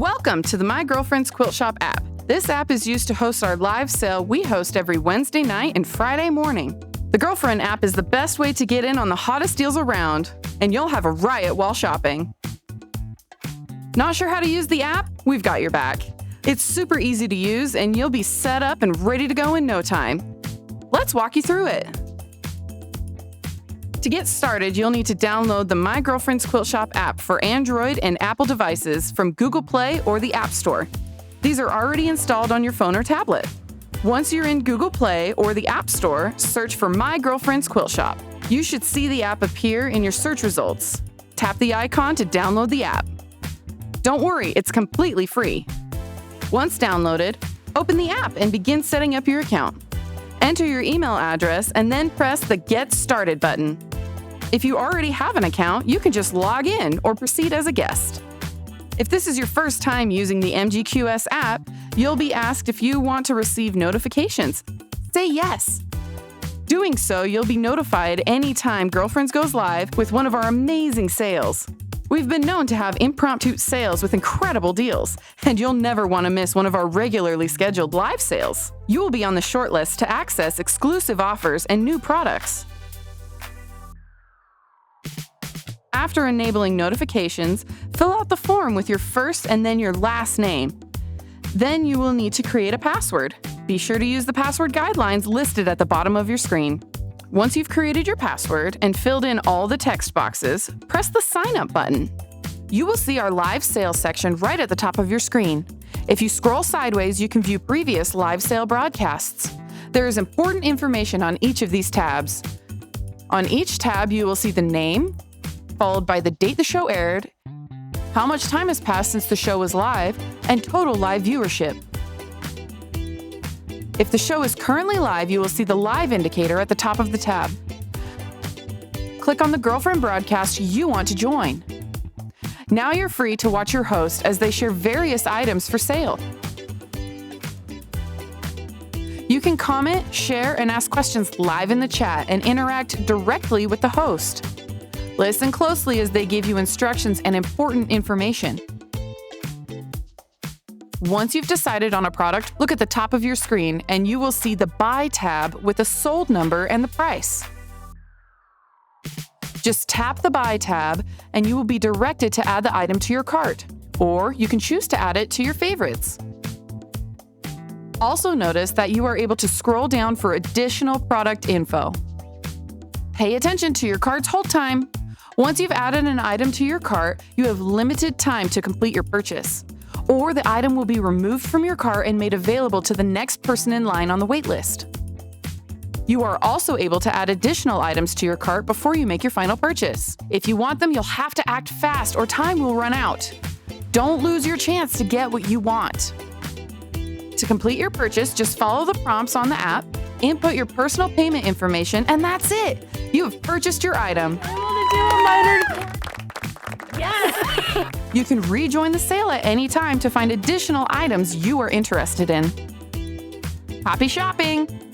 Welcome to the My Girlfriend's Quilt Shop app. This app is used to host our live sale we host every Wednesday night and Friday morning. The Girlfriend app is the best way to get in on the hottest deals around, and you'll have a riot while shopping. Not sure how to use the app? We've got your back. It's super easy to use, and you'll be set up and ready to go in no time. Let's walk you through it. To get started, you'll need to download the My Girlfriend's Quilt Shop app for Android and Apple devices from Google Play or the App Store. These are already installed on your phone or tablet. Once you're in Google Play or the App Store, search for My Girlfriend's Quilt Shop. You should see the app appear in your search results. Tap the icon to download the app. Don't worry, it's completely free. Once downloaded, open the app and begin setting up your account. Enter your email address and then press the Get Started button. If you already have an account, you can just log in or proceed as a guest. If this is your first time using the MGQS app, you'll be asked if you want to receive notifications. Say yes. Doing so, you'll be notified anytime Girlfriends goes live with one of our amazing sales. We've been known to have impromptu sales with incredible deals, and you'll never want to miss one of our regularly scheduled live sales. You will be on the shortlist to access exclusive offers and new products. After enabling notifications, fill out the form with your first and then your last name. Then you will need to create a password. Be sure to use the password guidelines listed at the bottom of your screen. Once you've created your password and filled in all the text boxes, press the Sign Up button. You will see our live sale section right at the top of your screen. If you scroll sideways, you can view previous live sale broadcasts. There is important information on each of these tabs. On each tab, you will see the name, followed by the date the show aired, how much time has passed since the show was live, and total live viewership. If the show is currently live, you will see the live indicator at the top of the tab. Click on the Girlfriend broadcast you want to join. Now you're free to watch your host as they share various items for sale. You can comment, share, and ask questions live in the chat and interact directly with the host. Listen closely as they give you instructions and important information. Once you've decided on a product, look at the top of your screen and you will see the Buy tab with the sold number and the price. Just tap the Buy tab and you will be directed to add the item to your cart, or you can choose to add it to your favorites. Also notice that you are able to scroll down for additional product info. Pay attention to your cart's hold time. Once you've added an item to your cart, you have limited time to complete your purchase, or the item will be removed from your cart and made available to the next person in line on the wait list. You are also able to add additional items to your cart before you make your final purchase. If you want them, you'll have to act fast or time will run out. Don't lose your chance to get what you want. To complete your purchase, just follow the prompts on the app, input your personal payment information, and that's it. You have purchased your item. Yes! You can rejoin the sale at any time to find additional items you are interested in. Happy shopping!